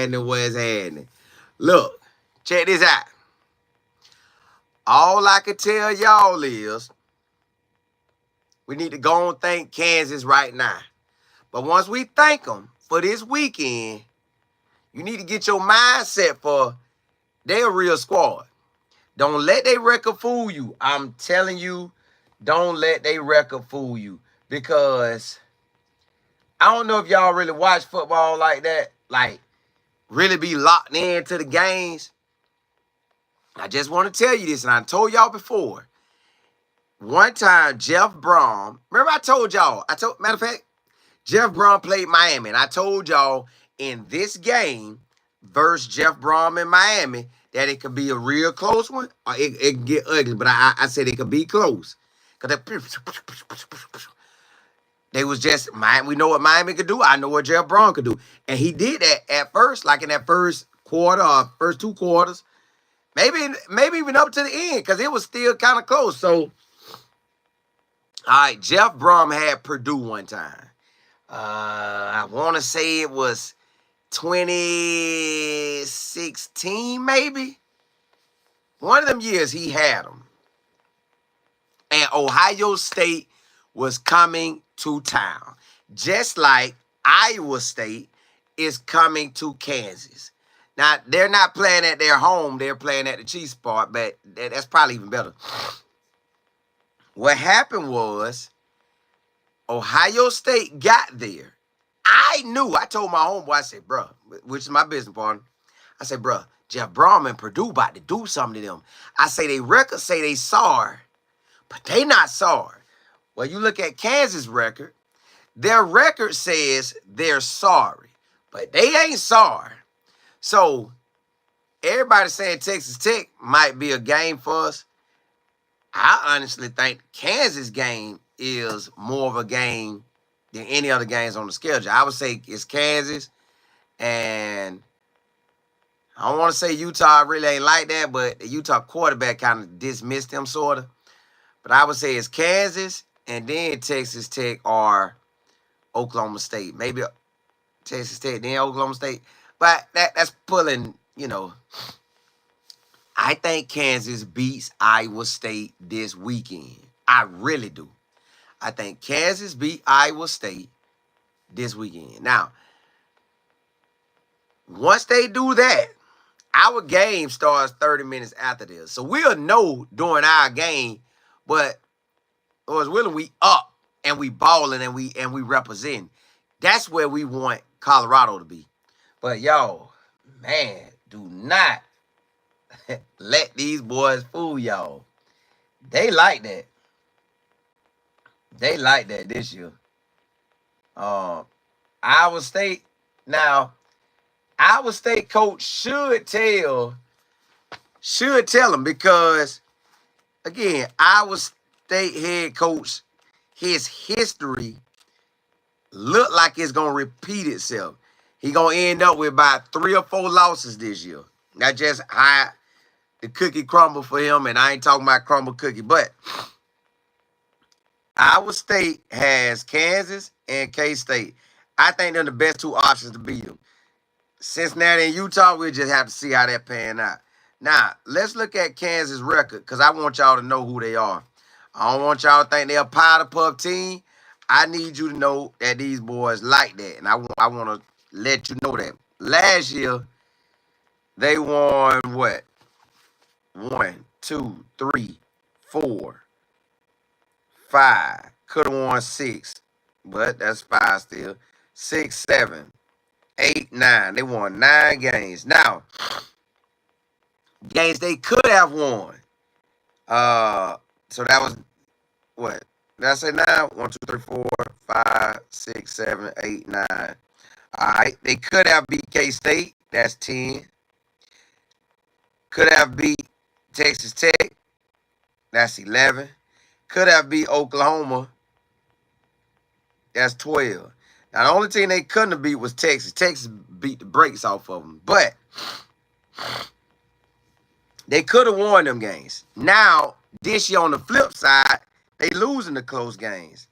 happening? What's happening? Look, check this out. All I can tell y'all is we need to go and thank Kansas right now. But once we thank them for this weekend, you need to get your mindset for they're a real squad. Don't let their record fool you. I'm telling you, don't let their record fool you. Because I don't know if y'all really watch football like that. Like, really be locked into the games. I just want to tell you this, and I told y'all before. One time, Jeff Brom, remember I told y'all, matter of fact, Jeff Brom played Miami, and I told y'all in this game versus Jeff Brom in Miami that it could be a real close one, or it could get ugly, but I said it could be close. Because they was just, we know what Miami could do. I know what Jeff Brom could do. And he did that at first, like in that first quarter or first 2 quarters. Maybe even up to the end, because it was still kind of close. So, all right, Jeff Brom had Purdue one time. I want to say it was 2016, maybe. One of them years he had them. And Ohio State was coming to town. Just like Iowa State is coming to Kansas. Now, they're not playing at their home. They're playing at the Chiefs part, but that's probably even better. What happened was Ohio State got there. I told my homeboy, I said, bro, which is my business partner. I said, bro, Jeff Brom and Purdue about to do something to them. I say they records say they sorry, but they not sorry. Well, you look at Kansas' record, their record says they're sorry, but they ain't sorry. So everybody saying Texas Tech might be a game for us. I honestly think Kansas game is more of a game than any other games on the schedule. I would say it's Kansas, and I don't want to say Utah really ain't like that, but the Utah quarterback kind of dismissed him sort of. But I would say it's Kansas, and then Texas Tech or Oklahoma State. Maybe Texas Tech, then Oklahoma State. But that's pulling, I think Kansas beats Iowa State this weekend. I really do. I think Kansas beat Iowa State this weekend. Now, once they do that, our game starts 30 minutes after this. So we'll know during our game, but as willing we up and we balling and we represent. That's where we want Colorado to be. But y'all, man, do not let these boys fool y'all. They like that. They like that this year. Iowa State. Now, Iowa State coach should tell them because, again, Iowa State head coach, his history look like it's going to repeat itself. He going to end up with about 3 or 4 losses this year. That's just how the cookie crumble for him, and I ain't talking about crumble cookie, but Iowa State has Kansas and K-State. I think they're the best 2 options to beat them. Cincinnati and Utah, we'll just have to see how that pan out. Now, let's look at Kansas' record because I want y'all to know who they are. I don't want y'all to think they're a powder puff team. I need you to know that these boys like that, and I want to let you know that. Last year, they won what? 1, 2, 3, 4, 5. Could have won 6, but that's 5 still. 6, 7, 8, 9. They won 9 games. Now, games they could have won. So that was what? Did I say 9? 1, 2, 3, 4, 5, 6, 7, 8, 9. All right. They could have beat K-State. That's 10. Could have beat Texas Tech. That's 11. Could have beat Oklahoma. That's 12. Now, the only team they couldn't have beat was Texas. Texas beat the brakes off of them. But they could have won them games. Now, this year on the flip side, they losing the close games.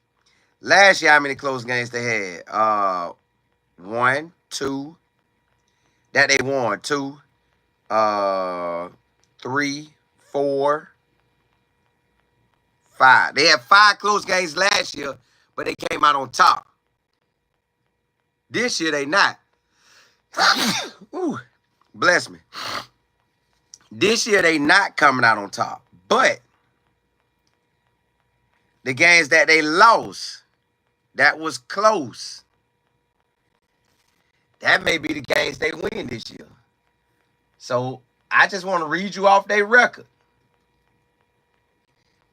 Last year, how many close games they had? 1, 2. that they won. 2, 3, 4, 5. They had 5 close games last year, but they came out on top. This year they not. Ooh, bless me. This year they not coming out on top. But the games that they lost, that was close. That may be the games they win this year. So I just want to read you off their record.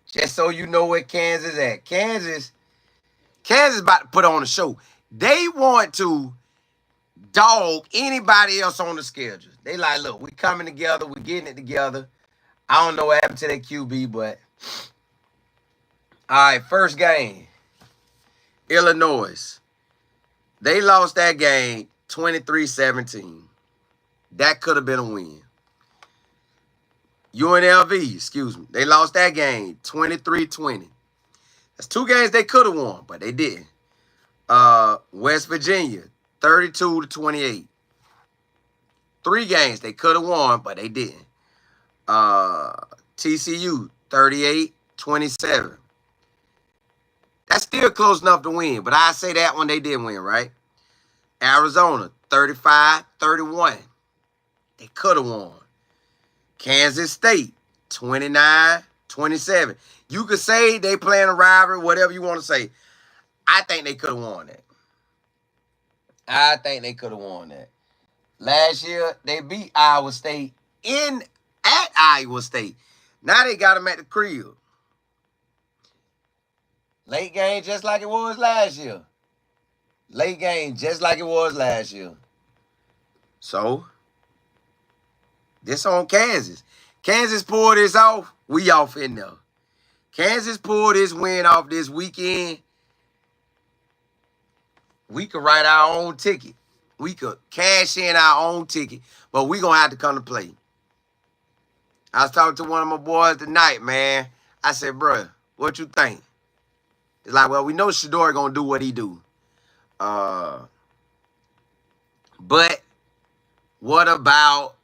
Just so you know where Kansas at. Kansas about to put on a show. They want to dog anybody else on the schedule. They like, look, we coming together. We getting it together. I don't know what happened to their QB, but all right, first game, Illinois. They lost that game 23-17. That could have been a win. UNLV, excuse me. They lost that game 23-20. That's 2 games they could have won, but they didn't. West Virginia, 32-28. 3 games they could have won, but they didn't. TCU, 38-27. That's still close enough to win, but I say that one they did win, right? Arizona, 35-31. They could have won. Kansas State, 29-27. You could say they playing a rivalry, whatever you want to say. I think they could have won that. I think they could have won that. Last year, they beat Iowa State at Iowa State. Now they got them at the crib. Late game just like it was last year. Late game just like it was last year. So, this on Kansas. Kansas pulled this off. We off in there. Kansas pulled this win off this weekend. We could write our own ticket. We could cash in our own ticket. But we going to have to come to play. I was talking to one of my boys tonight, man. I said, bro, what you think? It's like, well, we know Shador going to do what he do. But what about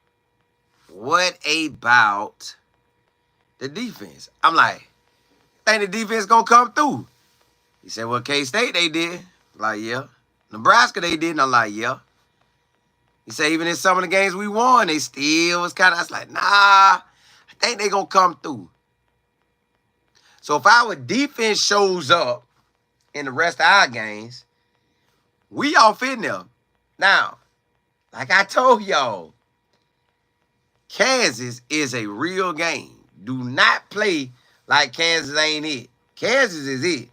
the defense? I'm like, I think the defense going to come through. He said, well, K-State, they did. I'm like, yeah. Nebraska, they did. And I'm like, yeah. He said, even in some of the games we won, they still was kind of, I was like, nah, I think they going to come through. So if our defense shows up in the rest of our games, we off in there. Now, like I told y'all, Kansas is a real game. Do not play like Kansas ain't it. Kansas is it.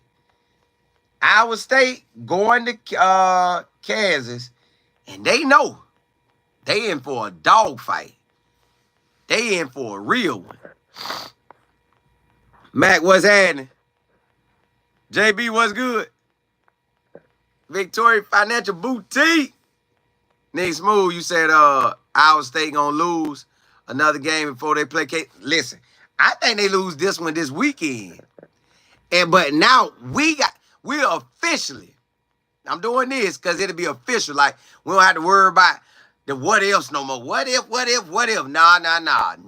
Iowa State going to Kansas, and they know they in for a dogfight. They in for a real one. Mac, what's happening? JB, what's good? Victoria Financial Boutique. Nick Smooth, you said Iowa State gonna lose another game before they play K. Listen, I think they lose this one this weekend. But now we're officially, I'm doing this because it'll be official. Like, we don't have to worry about the what ifs no more. What if? Nah.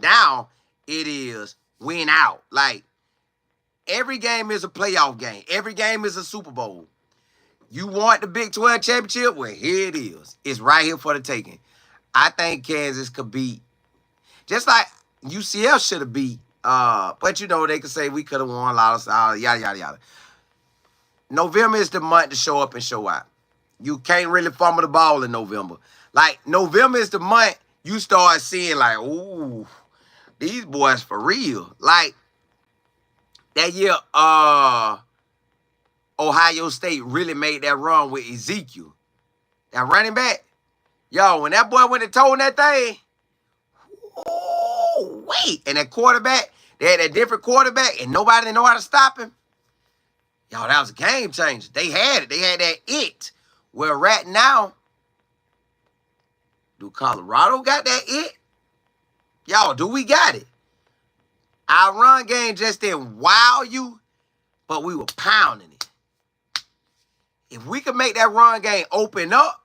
Now it is win out. Like, every game is a playoff game. Every game is a Super Bowl. You want the Big 12 championship? Well, here it is. It's right here for the taking. I think Kansas could beat, just like UCF should have beat. But, you know, they could say we could have won a lot of yada, yada, yada. November is the month to show up and show out. You can't really fumble the ball in November. Like, November is the month you start seeing, like, ooh, these boys for real. Like, that year, Ohio State really made that run with Ezekiel. That running back. Yo, when that boy went and told that thing, oh, wait. And that quarterback, they had a different quarterback, and nobody didn't know how to stop him. Yo, that was a game changer. They had it. They had that it. Well, right now, do Colorado got that it? Y'all, do we got it? Our run game just didn't wow you, but we were pounding it. If we could make that run game open up,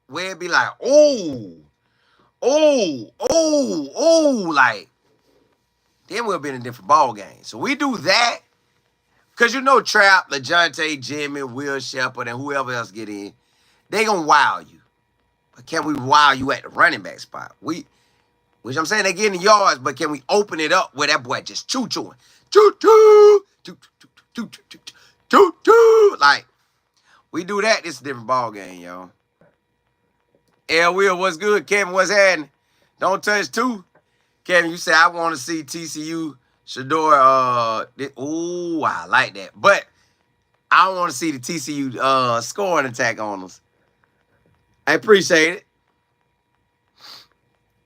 where it'd be like, oh, like, then we'll be in a different ball game. So we do that. Because you know Trap, LeJounte, Jimmy, Will Shepherd, and whoever else get in, they going to wow you. But can we wow you at the running back spot? Which I'm saying they get in the yards, but can we open it up where that boy just choo-chooing? Choo-choo! Choo-choo! Like, we do that, it's a different ball game, y'all. L. Will, what's good? Kevin, what's happening? Don't touch two. Kevin, you say, I want to see TCU, Shador. Ooh, I like that. But I don't want to see the TCU scoring attack on us. I appreciate it.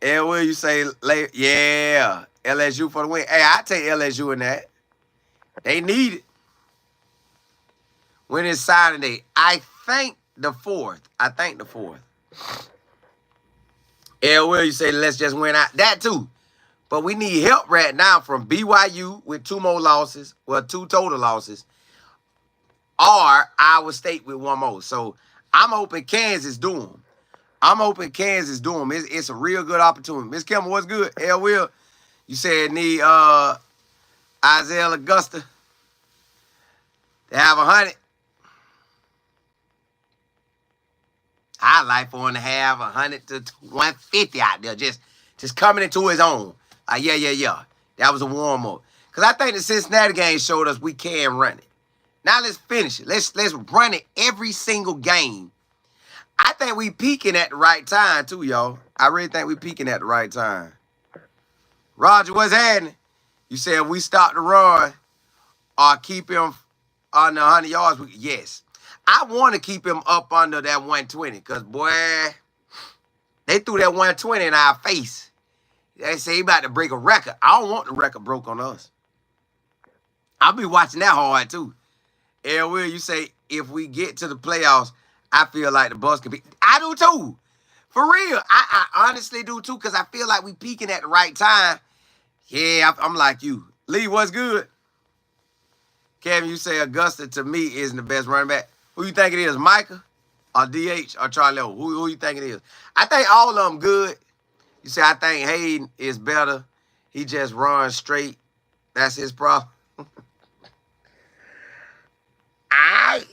L. Will, you say, yeah, LSU for the win. Hey, I take LSU in that. They need it. When it's signing day, I think the 4th. L. Will, you say, let's just win out. That too. But we need help right now from BYU with 2 more losses. Well, 2 total losses. Or Iowa State with 1 more. So I'm hoping Kansas do them. It's a real good opportunity. Miss Kimmel, what's good? L. Will, you said need Isaiah Augusta to have 100. I like for him to have 100 to 150 out there, just coming into his own. Yeah. That was a warm-up. Because I think the Cincinnati game showed us we can run it. Now let's finish it. Let's run it every single game. I think we peaking at the right time, too, y'all. I really think we peaking at the right time. Roger, what's happening? You said we stop the run or keep him under 100 yards. Yes. I want to keep him up under that 120 because, boy, they threw that 120 in our face. They say he about to break a record. I don't want the record broke on us. I'll be watching that hard, too. L. Will, you say, if we get to the playoffs, I feel like the Bucs could be. I do, too. For real. I honestly do, too, because I feel like we peaking at the right time. Yeah, I'm like you. Lee, what's good? Kevin, you say Augusta, to me, isn't the best running back. Who you think it is, Micah or DH or Charlie? Who you think it is? I think all of them good. You say, I think Hayden is better. He just runs straight. That's his problem. I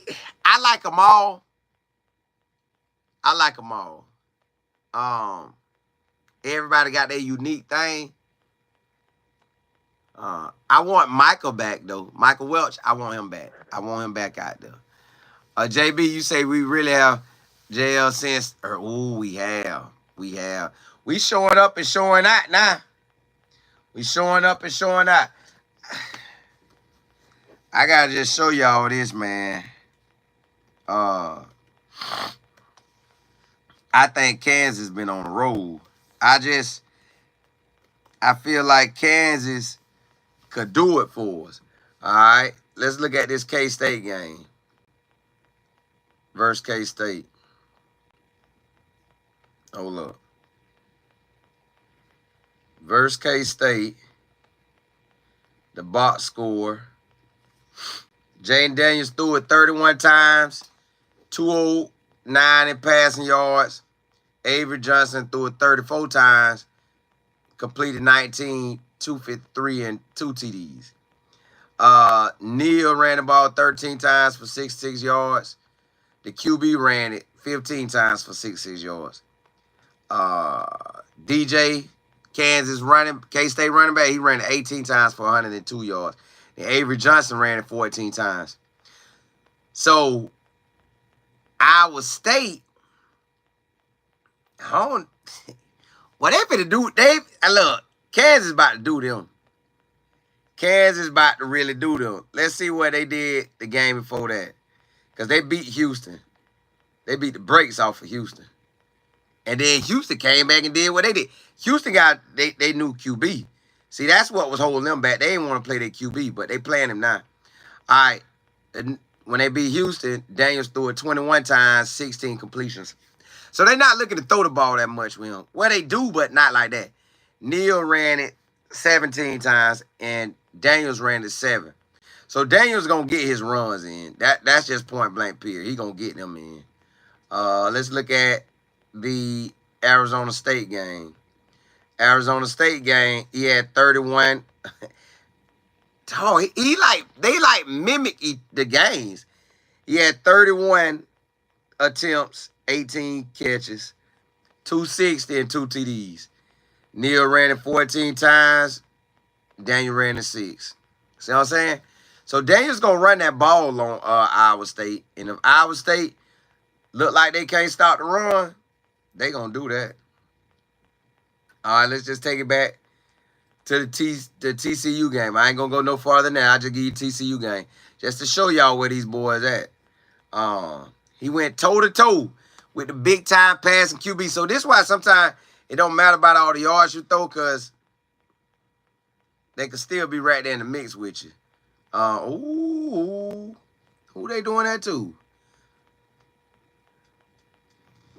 like them all. Everybody got their unique thing. I want Michael back, though. Michael Welch, I want him back. I want him back out there. JB, you say we really have JL since. We have. We showing up and showing out now. I gotta just show y'all this, man. I think Kansas been on the road. I feel like Kansas could do it for us. All right, let's look at this K-State game versus K-State. Hold up. Versus K-State, the box score. Jaden Daniels threw it 31 times, 209 in passing yards. Avery Johnson threw it 34 times, completed 19, 253, and 2 TDs. Neal ran the ball 13 times for 66 yards. The QB ran it 15 times for 66 yards. DJ, Kansas K-State running back, he ran it 18 times for 102 yards. And Avery Johnson ran it 14 times. So, Iowa State, whatever to do, look, Kansas about to do them. Kansas about to really do them. Let's see what they did the game before that. Because they beat Houston. They beat the brakes off of Houston. And then Houston came back and did what they did. Houston got they new QB. See, that's what was holding them back. They didn't want to play their QB, but they playing him now. All right. When they beat Houston, Daniels threw it 21 times, 16 completions. So they're not looking to throw the ball that much with him. Well, they do, but not like that. Neal ran it 17 times, and Daniels ran it 7. So Daniels going to get his runs in. That's just point blank period. He going to get them in. Let's look at the Arizona State game. Arizona State game, he had 31. Oh, he like, they like mimic the games. He had 31 attempts, 18 catches, 260 and 2 TDs. Neil ran it 14 times. Daniel ran it 6. See what I'm saying? So Daniel's gonna run that ball on Iowa State. And if Iowa State look like they can't stop the run, they gonna do that. All right, let's just take it back to the TCU game. I ain't gonna go no farther than that. I just give you TCU game just to show y'all where these boys at. He went toe to toe with the big time passing QB. So this is why sometimes it don't matter about all the yards you throw, cause they could still be right there in the mix with you. Ooh, who they doing that to?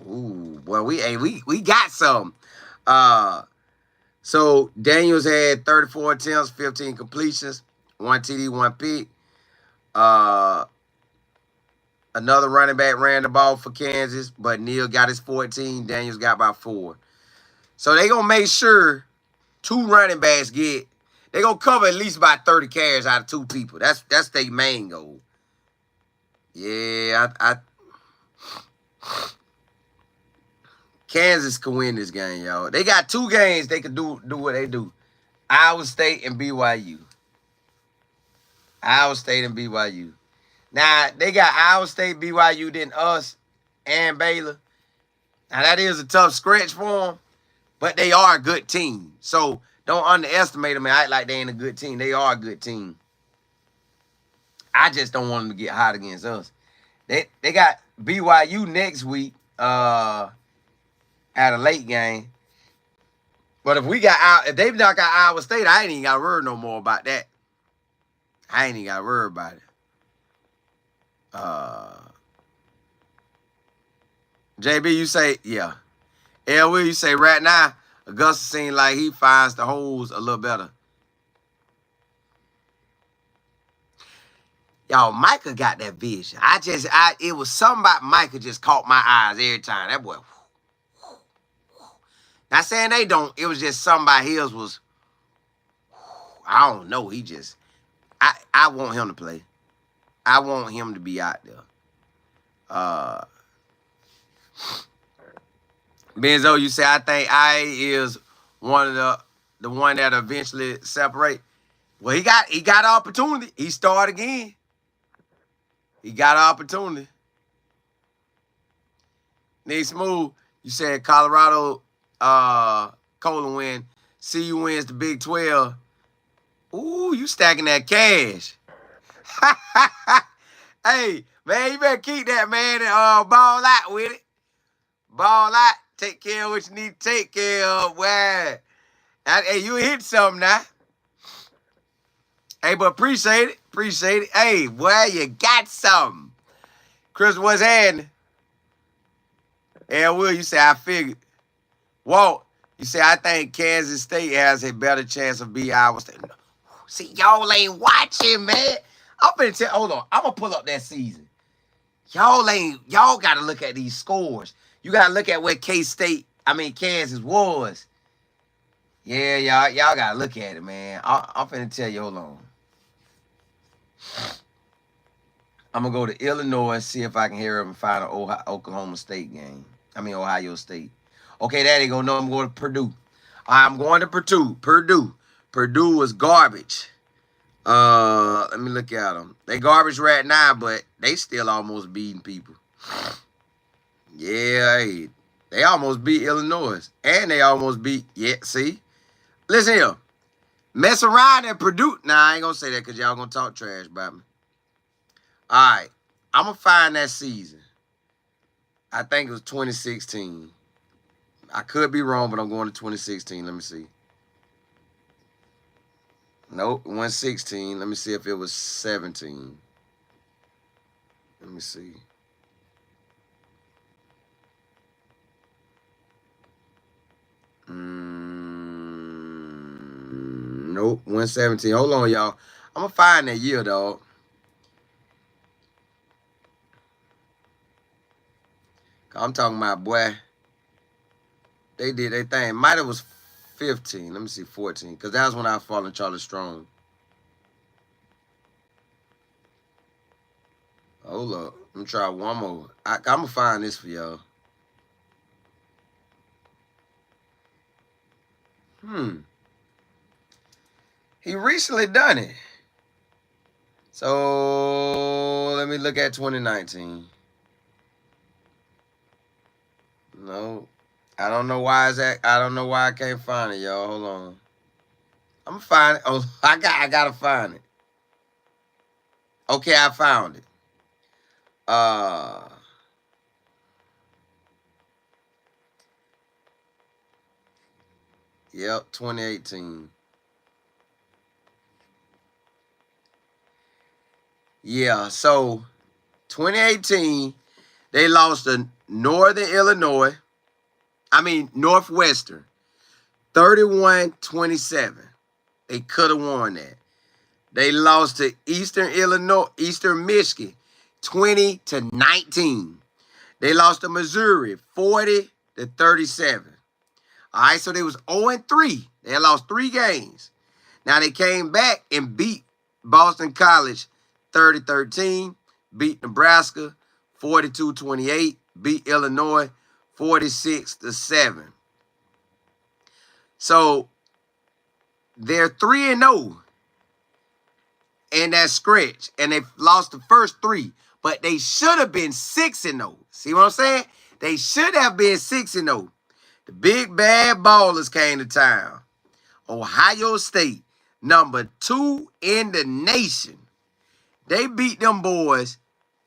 Ooh, well, we got some. So Daniels had 34 attempts, 15 completions, 1 TD, 1 pick. Another running back ran the ball for Kansas, but Neal got his 14. Daniels got about 4. So they gonna make sure 2 running backs get. They gonna cover at least about 30 carries out of 2 people. That's their main goal. Yeah, Kansas can win this game, y'all. They got 2 games they can do what they do. Iowa State and BYU. Iowa State and BYU. Now, they got Iowa State, BYU, then us, and Baylor. Now, that is a tough stretch for them, but they are a good team. So, don't underestimate them and act like they ain't a good team. They are a good team. I just don't want them to get hot against us. They got BYU next week at a late game. But if they knock out Iowa State, I ain't even got to worry no more about that. I ain't even got to worry about it. JB, you say, yeah. Will, you say right now, Augusta seems like he finds the holes a little better. Y'all, Micah got that vision. It was something about Micah just caught my eyes every time. That boy. Not saying they don't. It was just something about his was, I don't know. He just, I want him to play. I want him to be out there. Benzo, you say, I think I is one of the one that eventually separate. Well, he got opportunity. He started again. He got opportunity. Nick Smooth, you said Colorado Colin win. CU wins the Big 12. Ooh, you stacking that cash. Hey, man, you better keep that, man, and ball out with it. Ball out. Take care of what you need to take care of. Wow. Hey, you hit something now. Hey, but appreciate it. Appreciate it. Hey, boy, you got something. Chris, what's happening? Will, you say, I figured. Walt, you say, I think Kansas State has a better chance of beating Iowa State. See, y'all ain't watching, man. I'm finna tell, hold on. I'm going to pull up that season. Y'all got to look at these scores. You got to look at where Kansas was. Yeah, y'all got to look at it, man. I'm finna tell you, hold on. I'm going to go to Illinois and see if I can hear them and find an Oklahoma State game. Ohio State. Okay, there they go. No, I'm going to Purdue. I'm going to Purdue. Purdue was garbage. Let me look at them. They garbage right now, but they still almost beating people. Yeah, hey, they almost beat Illinois. And they almost beat, see? Listen here. Mess around at Purdue. Nah, I ain't going to say that because y'all going to talk trash about me. All right. I'm going to find that season. I think it was 2016. I could be wrong, but I'm going to 2016. Let me see. Nope, 116. Let me see if it was 17. Let me see. Nope, 117. Hold on, y'all. I'm going to find that year, dog. I'm talking about, boy. They did their thing. Might have was 15. Let me see, 14. Because that was when I was following Charlie Strong. Hold up. Let me try one more. I'm going to find this for y'all. He recently done it. So let me look at 2019. No. I don't know why is that. I don't know why I can't find it, y'all. Hold on. I'm gonna find it. Oh, I gotta find it. Okay, I found it. Yep, 2018. Yeah, so 2018, they lost to Northwestern, 31-27. They could have won that. They lost to Eastern Michigan, 20-19. They lost to Missouri, 40-37. All right, so they was 0-3. They had lost 3 games. Now they came back and beat Boston College 30-13, beat Nebraska 42-28, beat Illinois 46-7. So they're 3-0 in that stretch, and they lost the first 3, but they should have been 6-0. See what I'm saying? They should have been 6-0. The big bad ballers came to town. Ohio State, number 2 in the nation. They beat them boys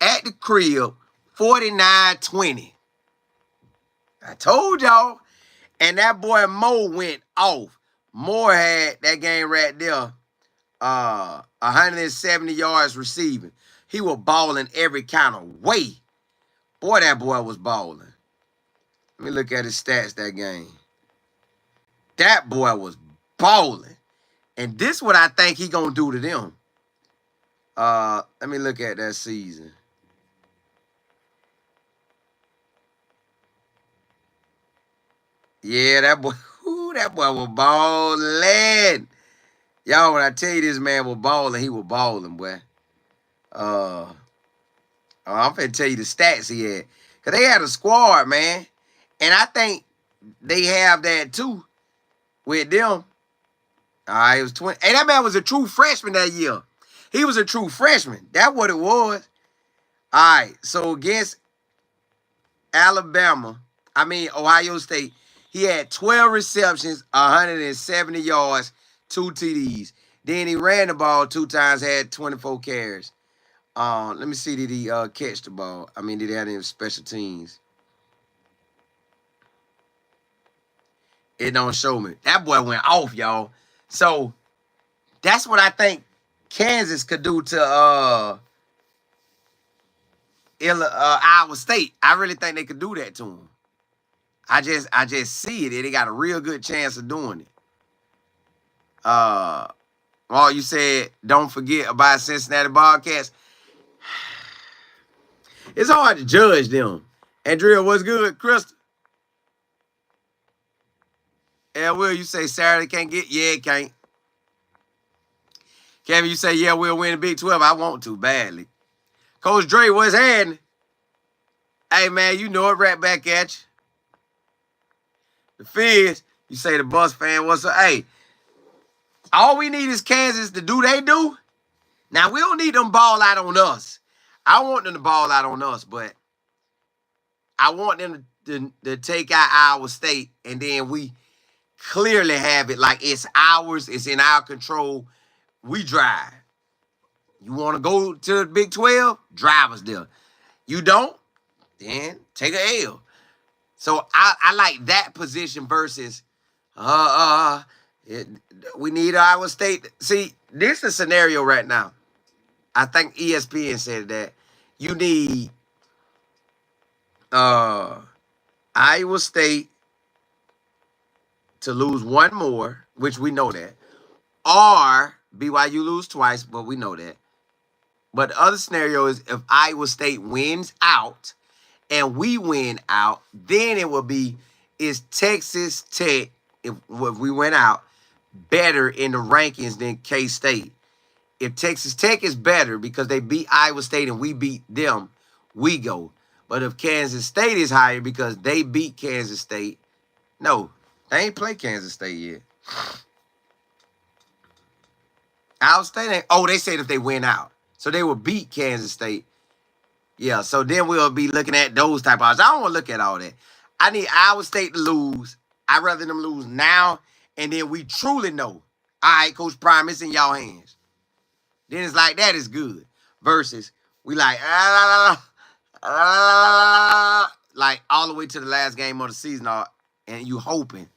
at the crib 49-20. I told y'all. And that boy Mo went off. Moore had that game right there. 170 yards receiving. He was balling every kind of way. Boy, that boy was balling. Let me look at his stats that game. That boy was balling. And this what I think he gonna do to them. Let me look at that season. Yeah, that boy was balling. Y'all, when I tell you this man was balling, he was balling, boy. I'm finna tell you the stats he had. Because they had a squad, man. And I think they have that too with them. All right, it was 20. Hey, that man was a true freshman that year. He was a true freshman. That's what it was. All right, so against Ohio State, he had 12 receptions, 170 yards, 2 TDs. Then he ran the ball 2 times, had 24 carries. Let me see, did he catch the ball? Did he have any special teams? It don't show me. That boy went off, y'all. So that's what I think Kansas could do to Iowa State. I really think they could do that to him. I just see it. They got a real good chance of doing it. You said don't forget about Cincinnati Bobcats. It's hard to judge them. Andrea, what's good, Crystal? Yeah, Will, you say Saturday can't get? Yeah, it can't. Kevin, you say, yeah, we'll win the Big 12. I want to badly. Coach Dre, what's happening? Hey, man, you know it, right back at you. The Fizz, you say the Bus fan, what's up? Hey, all we need is Kansas to do they do. Now, we don't need them ball out on us. I want them to ball out on us, but I want them to take out Iowa State, and then we clearly have it like it's ours, it's in our control. We drive. You want to go to the Big 12? Drive us there. You don't? Then take a L. So I like that position versus we need Iowa State. See, this is a scenario right now. I think ESPN said that you need Iowa State to lose one more, which we know that, or BYU lose twice, but we know that. But the other scenario is if Iowa State wins out and we win out, then it will be is Texas Tech, if we went out, better in the rankings than K-State? If Texas Tech is better because they beat Iowa State and we beat them, we go. But if Kansas State is higher because they beat Kansas State, no, they ain't played Kansas State yet. Iowa State ain't. Oh, they said if they win out. So they will beat Kansas State. Yeah, so then we'll be looking at those type of odds. I don't want to look at all that. I need Iowa State to lose. I'd rather them lose now, and then we truly know, all right, Coach Prime, it's in y'all hands. Then it's like, that is good. Versus, we like, like all the way to the last game of the season, and you hoping.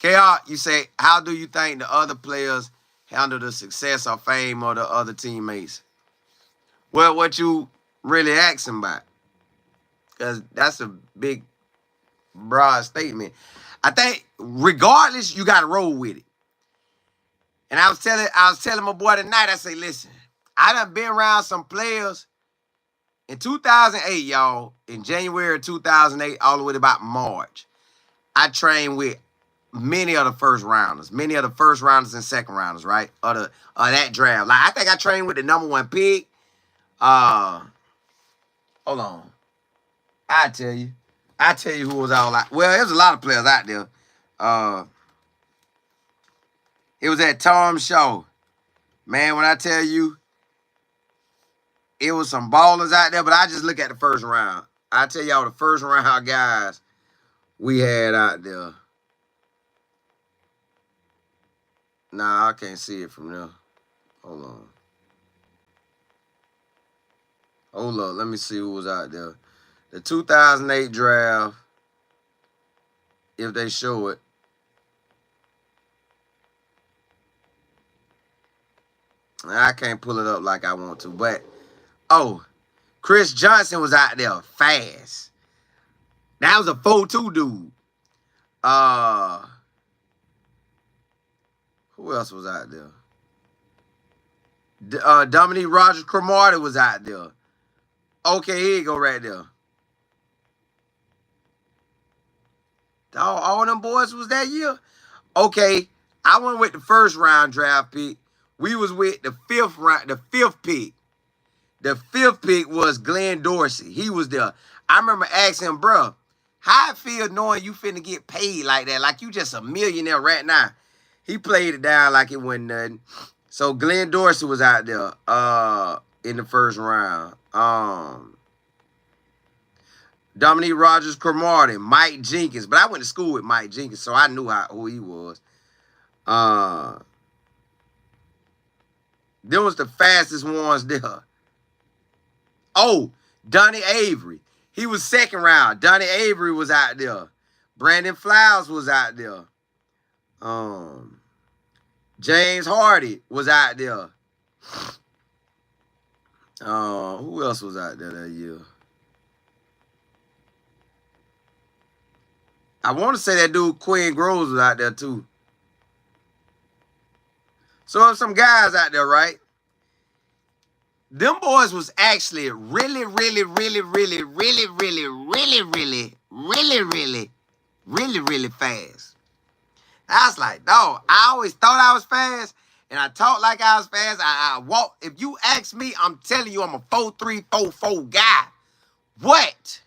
KR, you say, how do you think the other players handle the success or fame of the other teammates? Well, what you really asking about? Because that's a big, broad statement. I think regardless, you got to roll with it. And I was telling my boy tonight, I say, listen, I done been around some players in 2008, y'all, in January of 2008, all the way to about March. I trained with many of the first rounders and second rounders, right? Of that draft. Like, I think I trained with the number 1 pick. Hold on. I tell you who was all out. Well, there was a lot of players out there. It was at Tom Shaw. Man, when I tell you, it was some ballers out there, but I just look at the first round. I tell y'all the first round guys we had out there. Nah, I can't see it from there. Hold on. Hold up. Let me see who was out there. The 2008 draft, if they show it. I can't pull it up like I want to, but, oh, Chris Johnson was out there fast. That was a 4-2 dude. Who else was out there? Dominique Rodgers-Cromartie was out there. Okay, here you go right there. All them boys was that year? Okay, I went with the first round draft pick. We was with the fifth pick. The 5th pick was Glenn Dorsey. He was there. I remember asking him, bro, how it feel knowing you finna get paid like that? Like you just a millionaire right now. He played it down like it wasn't nothing. So Glenn Dorsey was out there in the first round. Dominique Rodgers-Cromartie, Mike Jenkins. But I went to school with Mike Jenkins, so I knew who he was. Them was the fastest ones there. Oh, Donnie Avery. He was second round. Donnie Avery was out there. Brandon Flowers was out there. James Hardy was out there. Who else was out there that year? I want to say that dude Quinn Groves was out there too. So there's some guys out there, right? Them boys was actually really fast. I was like, dog, I always thought I was fast, and I talked like I was fast. I walk. If you ask me, I'm telling you, I'm a 4.3, 4.4 guy. What?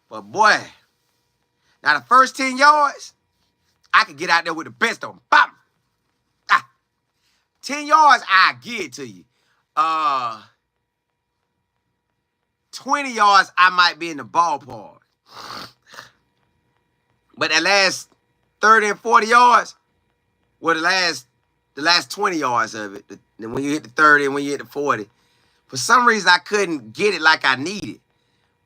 But boy, now the first 10 yards, I could get out there with the best of them. Bam! 10 yards, I give it to you. 20 yards, I might be in the ballpark. But the last 30 and 40 yards, well, the last 20 yards of it, when you hit the 30 and when you hit the 40, for some reason, I couldn't get it like I needed.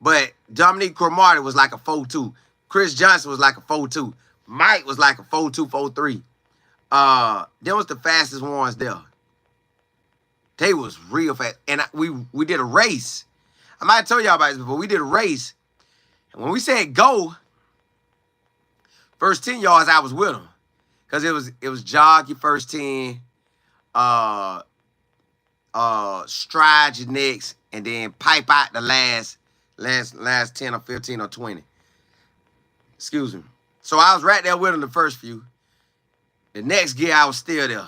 But Dominique Cromartie was like a 4.2. Chris Johnson was like a 4.2. Mike was like a 4.2, 4.3. Them was the fastest ones there. They was real fast. And we did a race. I might have told y'all about this before. We did a race. And when we said go, first 10 yards, I was with them. Because it was jog your first 10, stride your next, and then pipe out the last 10 or 15 or 20. Excuse me. So I was right there with them the first few. The next gear, I was still there.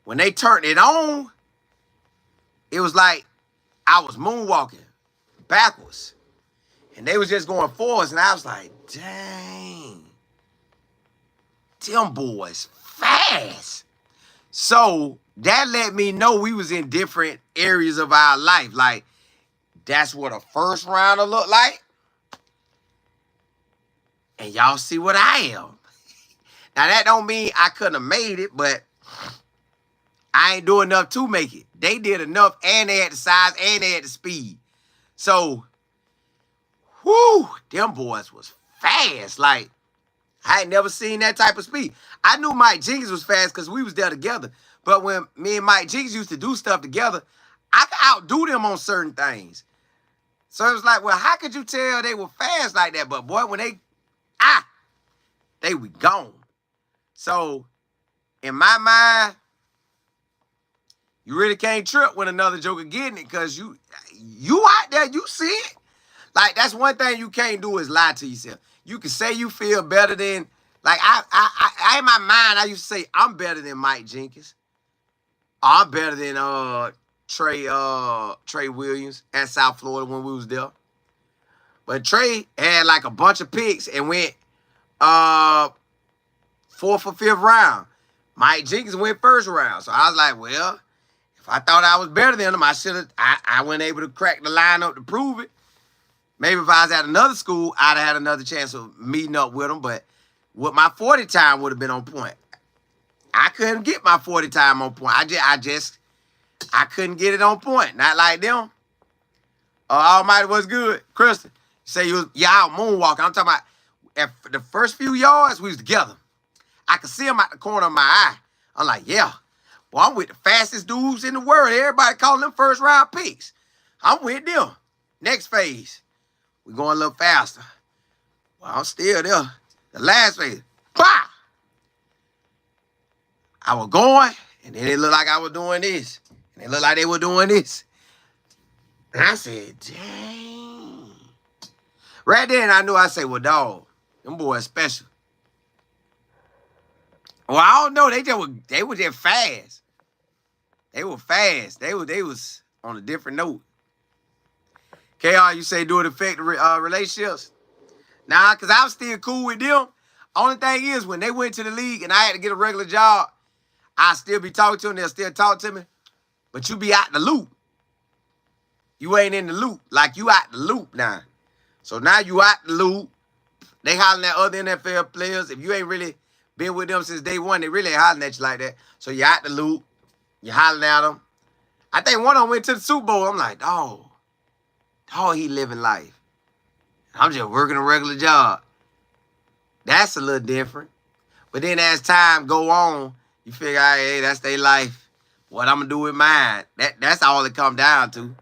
When they turned it on, it was like I was moonwalking backwards. And they was just going forwards. And I was like, dang. Them boys fast. So that let me know we was in different areas of our life. Like, that's what a first rounder look like. And y'all see what I am. Now, that don't mean I couldn't have made it, but I ain't doing enough to make it. They did enough, and they had the size, and they had the speed. So, whoo, them boys was fast. Like, I ain't never seen that type of speed. I knew Mike Jenkins was fast because we was there together. But when me and Mike Jenkins used to do stuff together, I could outdo them on certain things. So it was like, well, how could you tell they were fast like that? But boy, when they were gone. So in my mind, you really can't trip when another joker getting it because you out there, you see it. Like, that's one thing you can't do is lie to yourself. You can say you feel better than, like, I in my mind, I used to say, I'm better than Mike Jenkins. I'm better than Trey Williams at South Florida when we was there. But Trey had like a bunch of picks and went 4th or 5th round. Mike Jenkins went 1st round. So I was like, well, if I thought I was better than him, I wasn't able to crack the lineup to prove it. Maybe if I was at another school, I'd have had another chance of meeting up with them. But with my 40 time would have been on point. I couldn't get my 40 time on point. I couldn't get it on point. Not like them. Almighty was good. Kristen, you say you out moonwalking. I'm talking about at the first few yards, we was together. I could see them out the corner of my eye. I'm like, yeah. Well, I'm with the fastest dudes in the world. Everybody calling them 1st round picks. I'm with them. Next phase. We're going a little faster. Well, I'm still there. The last phase. Bah! I was going, and then it looked like I was doing this. And it looked like they were doing this. And I said, dang. Right then, I knew. I said, well, dog, them boys special. Well, I don't know. They were just fast. They were fast. They was on a different note. KR, you say do it affect relationships? Nah, because I was still cool with them. Only thing is, when they went to the league and I had to get a regular job, I still be talking to them. They'll still talk to me. But you be out the loop. You ain't in the loop. Like, you out the loop now. So now you out the loop. They hollering at other NFL players. If you ain't really been with them since day one, they really ain't hollering at you like that. So you out the loop. You hollering at them. I think one of them went to the Super Bowl. I'm like, dog, he living life. I'm just working a regular job. That's a little different. But then as time go on, you figure out, hey, that's their life. What I'm going to do with mine. That's all it come down to.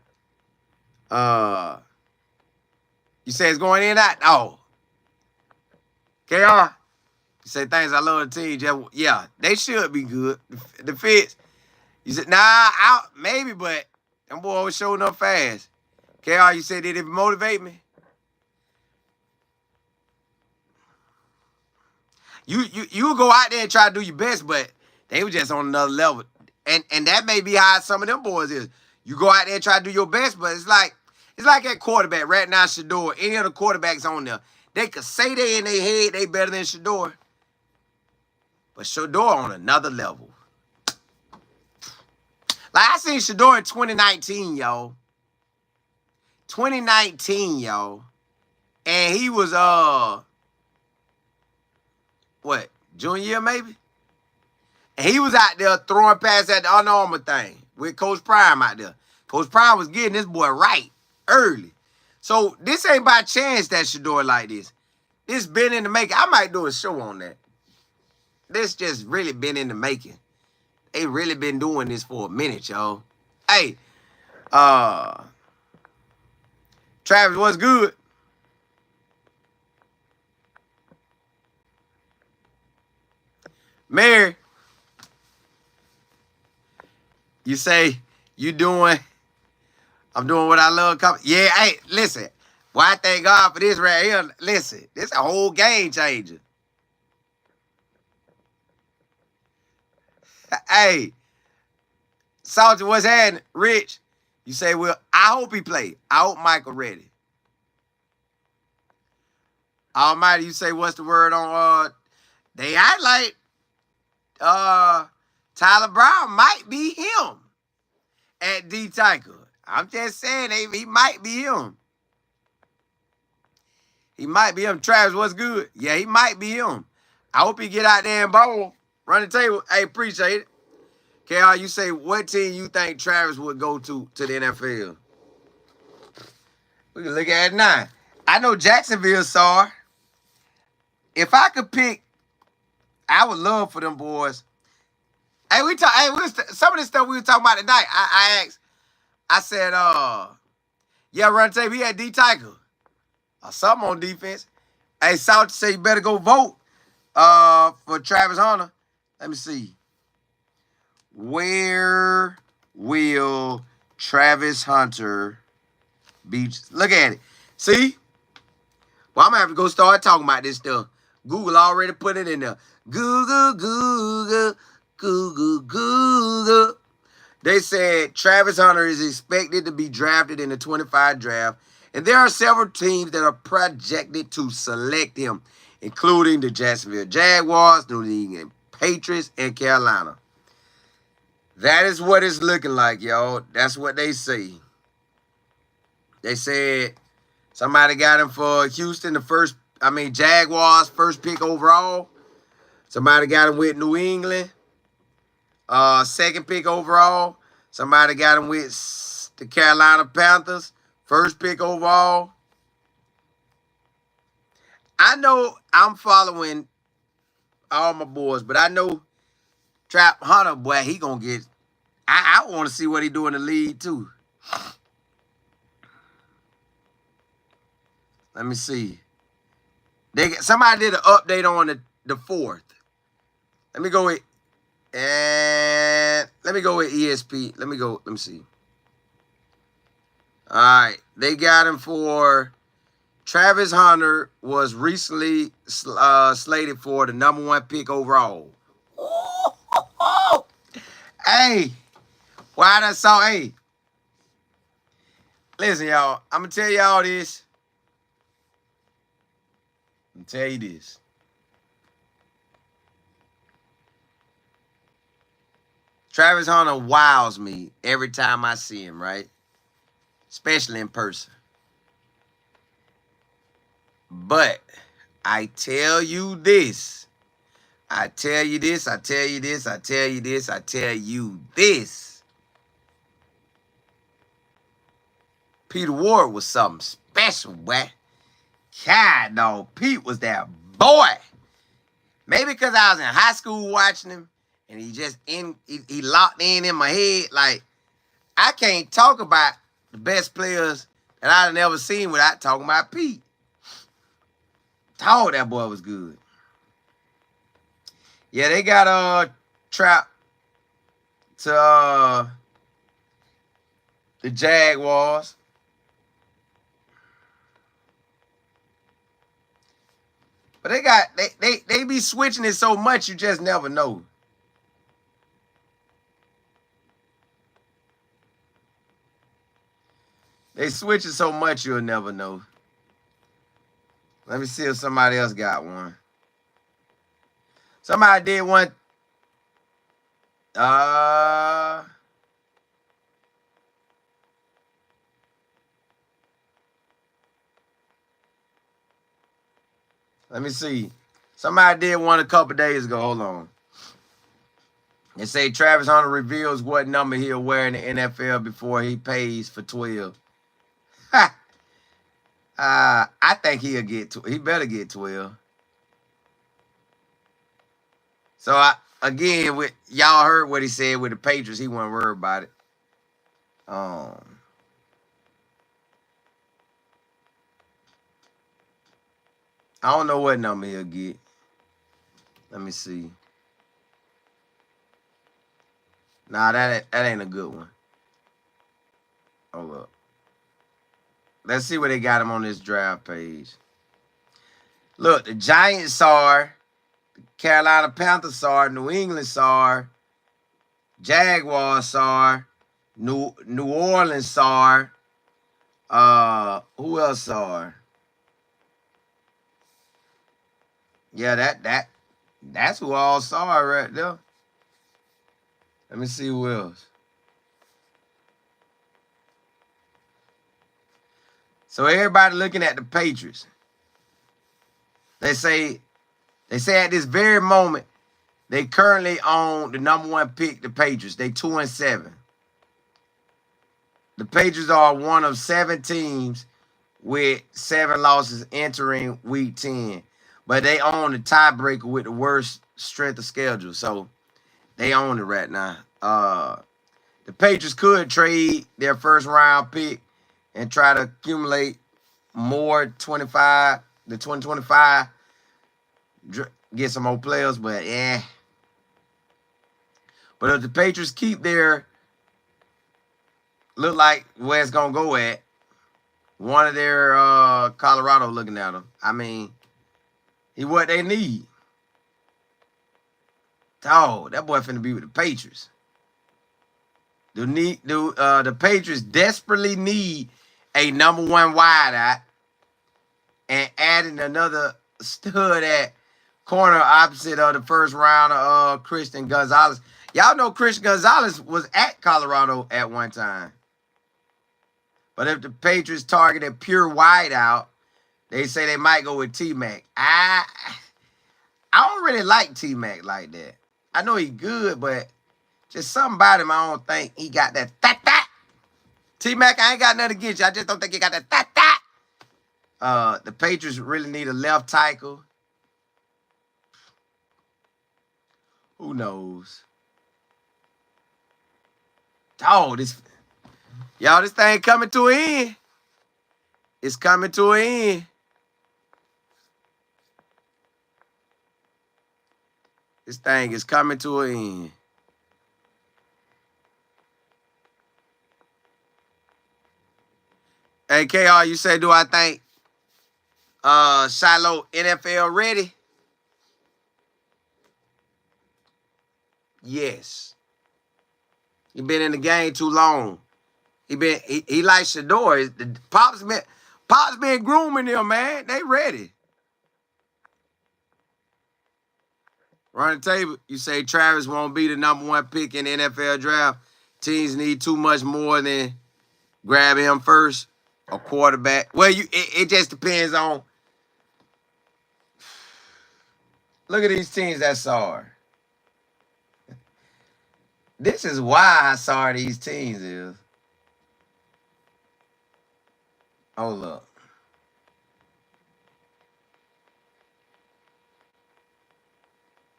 You say it's going in and out? Oh. KR, you say things I love the team. Just, yeah, they should be good. The fits. You said, nah, maybe, but them boys always showing up fast. KR, you said, did it motivate me? You go out there and try to do your best, but they were just on another level. And that may be how some of them boys is. You go out there and try to do your best, but it's like that quarterback right now, Shador, any of the quarterbacks on there. They could say they in their head they better than Shador. But Shador on another level. Like, I seen Shador in 2019, y'all. 2019, y'all. And he was, what, junior year maybe? And he was out there throwing passes at the Under Armour thing with Coach Prime out there. Coach Prime was getting this boy right early. So this ain't by chance that Shador like this. This been in the making. I might do a show on that. This just really been in the making. They really been doing this for a minute, y'all. Hey, Travis, what's good? Mary, you say I'm doing what I love. Yeah, hey, listen, Boy, I thank God for this right here. Listen, this a whole game changer. Hey, Salty, what's happening? Rich, you say, well, I hope he play. I hope Michael ready. Almighty, you say, what's the word on they act like Tyler Brown might be him at D Tyker. I'm just saying he might be him. He might be him. Travis, what's good? Yeah, he might be him. I hope he get out there and bowl. Run the table. Hey, appreciate it. KR, you say what team you think Travis would go to the NFL? We can look at it now. I know Jacksonville saw. If I could pick, I would love for them boys. Hey, some of this stuff we were talking about tonight. I asked, I said, yeah, run the table. He had D Tyker. Or something on defense. Hey, South say you better go vote for Travis Hunter. Let me see. Where will Travis Hunter be? Look at it. See? Well, I'm going to have to go start talking about this stuff. Google already put it in there. Google. They said Travis Hunter is expected to be drafted in the 25 draft. And there are several teams that are projected to select him, including the Jacksonville Jaguars, New England Patriots, and Carolina. That is what it's looking like, y'all. That's what they say. They said somebody got him for Houston, Jaguars, first pick overall. Somebody got him with New England, second pick overall. Somebody got him with the Carolina Panthers, first pick overall. I know I'm following all my boys, but I know Trap Hunter, boy, he gonna get. I want to see what he do in the league too. Let me see. Somebody did an update on the 4th. Let me go with ESP. Let me see. All right, they got him for Travis Hunter was recently slated for the number 1 pick overall. Ooh, hey, why that song? Hey, listen, y'all. I'm gonna tell y'all this. I'm gonna tell you this. Travis Hunter wows me every time I see him, right? Especially in person. But I tell you this. I tell you this. I tell you this. I tell you this. I tell you this. Peter Ward was something special, boy. God, no. Pete was that boy. Maybe because I was in high school watching him and he locked in my head. Like, I can't talk about the best players that I've never seen without talking about Pete. Oh, that boy was good. Yeah, they got Trap to the Jaguars. But they be switching it so much you just never know. They switch it so much you'll never know. Let me see if somebody else got one. Somebody did one. Let me see. Somebody did one a couple days ago. Hold on. They say Travis Hunter reveals what number he'll wear in the NFL before he pays for 12. I think he better get 12. So again, y'all heard what he said with the Patriots. He wasn't worried about it. I don't know what number he'll get. Let me see. Nah, that ain't a good one. Hold up. Let's see what they got him on this draft page. Look, the Giants are, Carolina Panthers are, New England are, Jaguars are, New Orleans are. Who else are? Yeah, that's who all saw right there. Let me see who else. So everybody looking at the Patriots. They say at this very moment, they currently own the number 1 pick, the Patriots. They 2-7. The Patriots are one of 7 teams with 7 losses entering week 10. But they own the tiebreaker with the worst strength of schedule. So they own it right now. The Patriots could trade their first round pick and try to accumulate more the 2025, get some more players, but yeah. But if the Patriots keep their, look like where it's going to go at, one of their Colorado looking at them. I mean, he what they need. Oh, that boy finna be with the Patriots. The Patriots desperately need a number 1 wideout and adding another stud at corner opposite of the first round of Christian Gonzalez. Y'all know Christian Gonzalez was at Colorado at one time. But if the Patriots targeted pure wideout, they say they might go with T-Mac. I don't really like T-Mac like that. I know he's good, but just something about him, I don't think he got that that. T-Mac, I ain't got nothing against you. I just don't think he got that that. The Patriots really need a left tackle. Who knows? Oh, this thing coming to an end. It's coming to an end. This thing is coming to an end. Hey, KR, you say, do I think Shiloh NFL ready? Yes. He been in the game too long. He like Shador. Pop's been grooming them, man. They ready. Run the table. You say Travis won't be the number 1 pick in the NFL draft. Teams need too much more than grab him first. A quarterback. Well, it just depends on. Look at these teams that saw her. This is why I saw these teams is. Oh, look.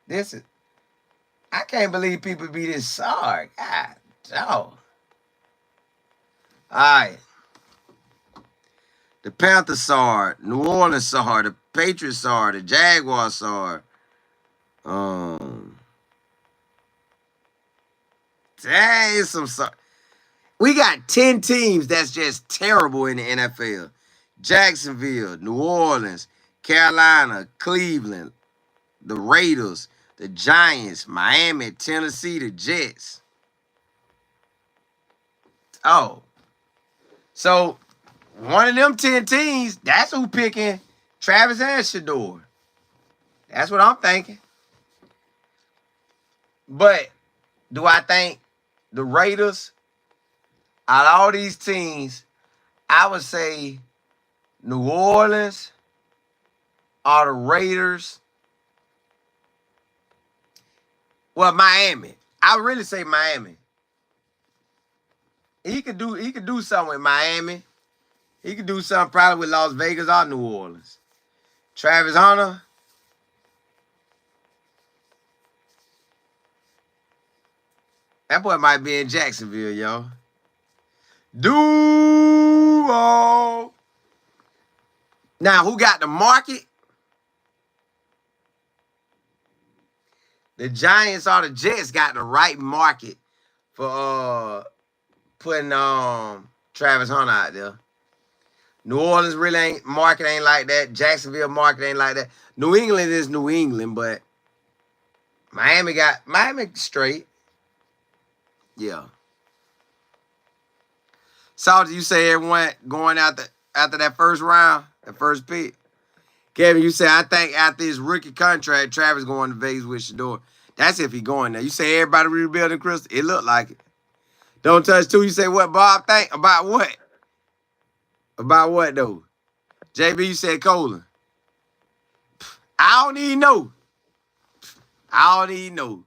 This is. I can't believe people be this sorry. God, dog. All right. The Panthers saw it. New Orleans saw it. The Patriots saw it. The Jaguars saw it. That is some. We got 10 teams that's just terrible in the NFL. Jacksonville, New Orleans, Carolina, Cleveland, the Raiders, the Giants, Miami, Tennessee, the Jets. Oh. So, one of them 10 teams, that's who picking Travis and Shador. That's what I'm thinking. But do I think the Raiders, out of all these teams, I would say New Orleans or the Raiders. Well, Miami. I would really say Miami. He could do something with Miami. He could do something probably with Las Vegas or New Orleans. Travis Hunter. That boy might be in Jacksonville, yo. Duo. Now, who got the market? The Giants or the Jets got the right market for putting Travis Hunter out there. New Orleans really ain't market ain't like that. Jacksonville market ain't like that. New England is New England, but Miami straight. Yeah. Salty, you say everyone going after that first round, that first pick. Kevin, you say I think after his rookie contract, Travis going to Vegas with Shador. That's if he going there. You say everybody rebuilding Crystal. It looked like it. Don't touch two. You say what Bob think about what? About what though? JB, you said Colin. I don't even know. I don't even know.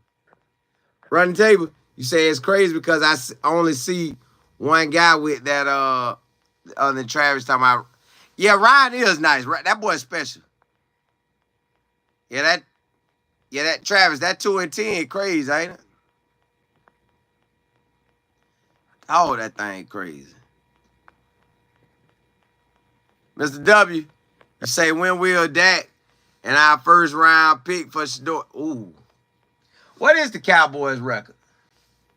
Running table. You say it's crazy because I only see one guy with that other than Travis talking about. Yeah, Ryan is nice. Right, that boy's special. Yeah, that Travis, that 2 and 10 crazy, ain't it? Oh, that thing crazy. Mr. W, you say when will Dak and our first round pick for Shador? Ooh. What is the Cowboys record?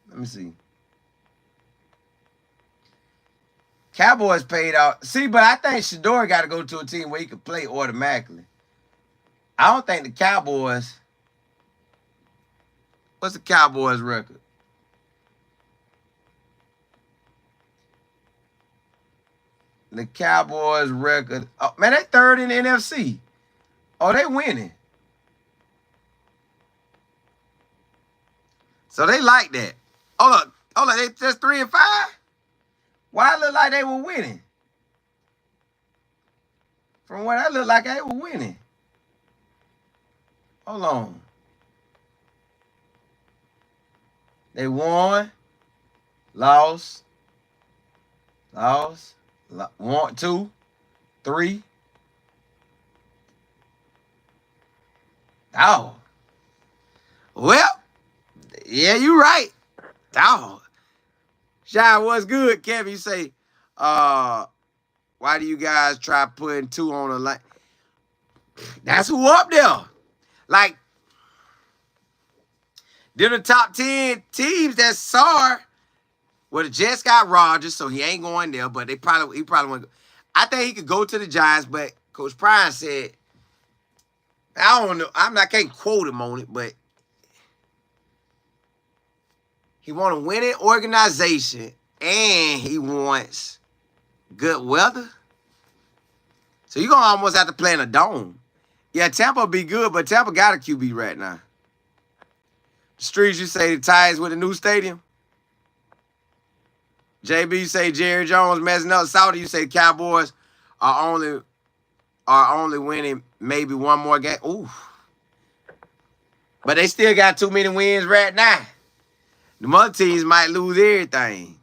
Let me see. Cowboys paid out. See, but I think Shador got to go to a team where he can play automatically. I don't think the Cowboys. What's the Cowboys record? The Cowboys record. Oh, man, they third in the NFC. Oh, they winning. So they like that. Hold up, they just 3 and 5? Why it look like they were winning? From what I look like, they were winning. Hold on. They won, lost, 1, 2, 3. Oh. Well, yeah, you right. Oh. Sean, what's good, Kevin? You say, why do you guys try putting 2 on the line? That's who up there. Like, they're the top 10 teams that saw. Well, the Jets got Rodgers, so he ain't going there, but he probably want to go. I think he could go to the Giants, but Coach Prime said, I don't know. I can't quote him on it, but he want a winning organization and he wants good weather. So you're going to almost have to play in a dome. Yeah, Tampa will be good, but Tampa got a QB right now. The Streets, you say the Titans with a new stadium? JB, you say Jerry Jones messing up. Saudi, you say Cowboys are only winning maybe one more game. Ooh. But they still got too many wins right now. The other teams might lose everything.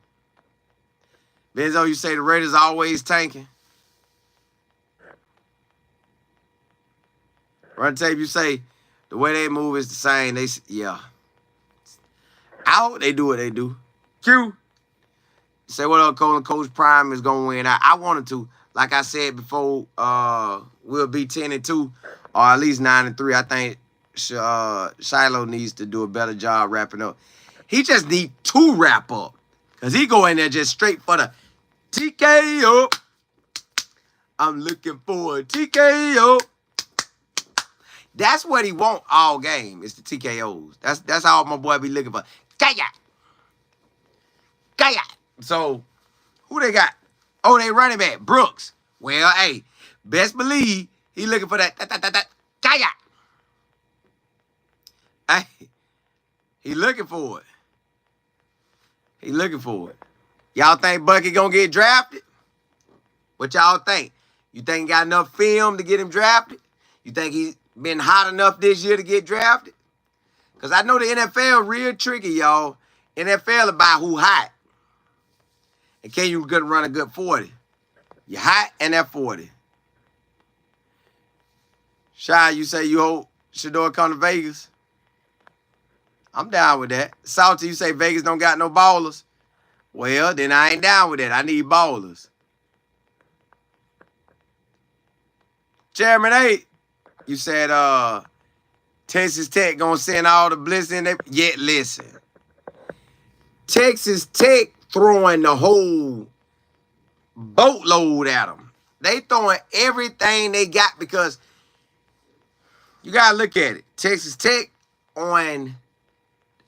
Benzo, you say the Raiders always tanking. Run tape, you say the way they move is the same. Yeah. Out, they do what they do. Q. Say what up, Coach Prime is gonna win. I wanted to. Like I said before, we'll be 10-2 or at least 9-3. I think Shiloh needs to do a better job wrapping up. He just need to wrap up. Because he go in there just straight for the TKO. I'm looking for a TKO. That's what he want all game, is the TKOs. That's all my boy be looking for. Kaya. So, who they got? Oh, they running back, Brooks. Well, hey, best believe he looking for that. Kaya. Hey, he looking for it. Y'all think Bucky gonna get drafted? What y'all think? You think he got enough film to get him drafted? You think he's been hot enough this year to get drafted? Because I know the NFL real tricky, y'all. NFL about who hot. And can you run a good 40? You hot and that 40. Shy, you say you hope Shador come to Vegas? I'm down with that. Salty, you say Vegas don't got no ballers? Well, then I ain't down with that. I need ballers. Chairman 8, you said Texas Tech gonna send all the blitz in there. Yet listen. Texas Tech throwing the whole boatload at them. They throwing everything they got because you gotta look at it. Texas Tech on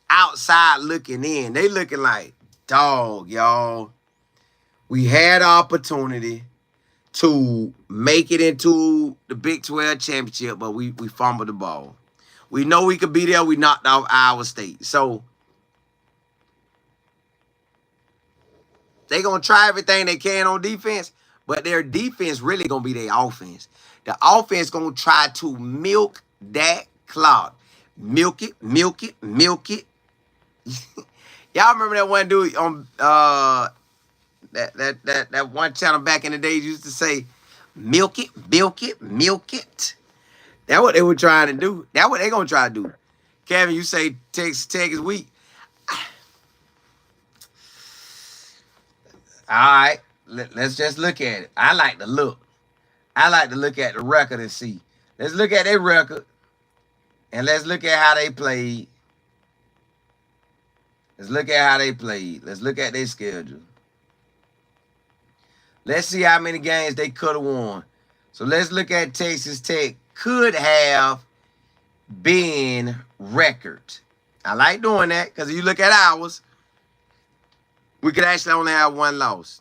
outside looking in. They looking like, dog, y'all. We had opportunity to make it into the Big 12 championship, but we fumbled the ball. We know we could be there. We knocked off Iowa State. So they going to try everything they can on defense, but their defense really going to be their offense. The offense going to try to milk that clock. Milk it, milk it, milk it. Y'all remember that one dude on that one channel back in the day used to say, milk it, milk it, milk it. That's what they were trying to do. That's what they going to try to do. Kevin, you say Texas Tech is weak. All right, let's just look at it. I like to look. I like to look at the record and see. Let's look at their record, and let's look at how they played. Let's look at how they played. Let's look at their schedule. Let's see how many games they could have won. So let's look at Texas Tech could have been record. I like doing that because if you look at ours, we could actually only have one loss.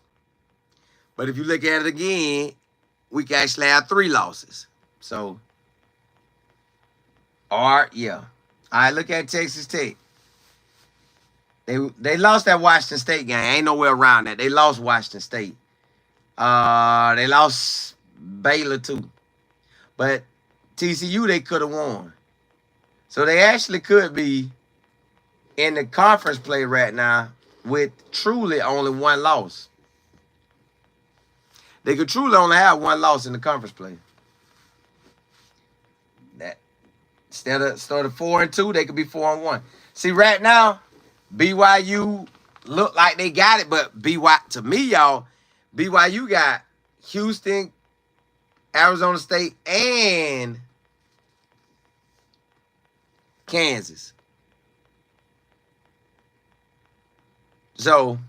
But if you look at it again, we could actually have 3 losses. So, yeah. All right, look at Texas Tech. They lost that Washington State game. Ain't nowhere around that. They lost Washington State. They lost Baylor too. But TCU, they could have won. So they actually could be in the conference play right now with truly only 1 loss. They could truly only have 1 loss in the conference play. That instead of 4-2, they could be 4-1. See, right now, BYU look like they got it, but to me, y'all, BYU got Houston, Arizona State, and Kansas. So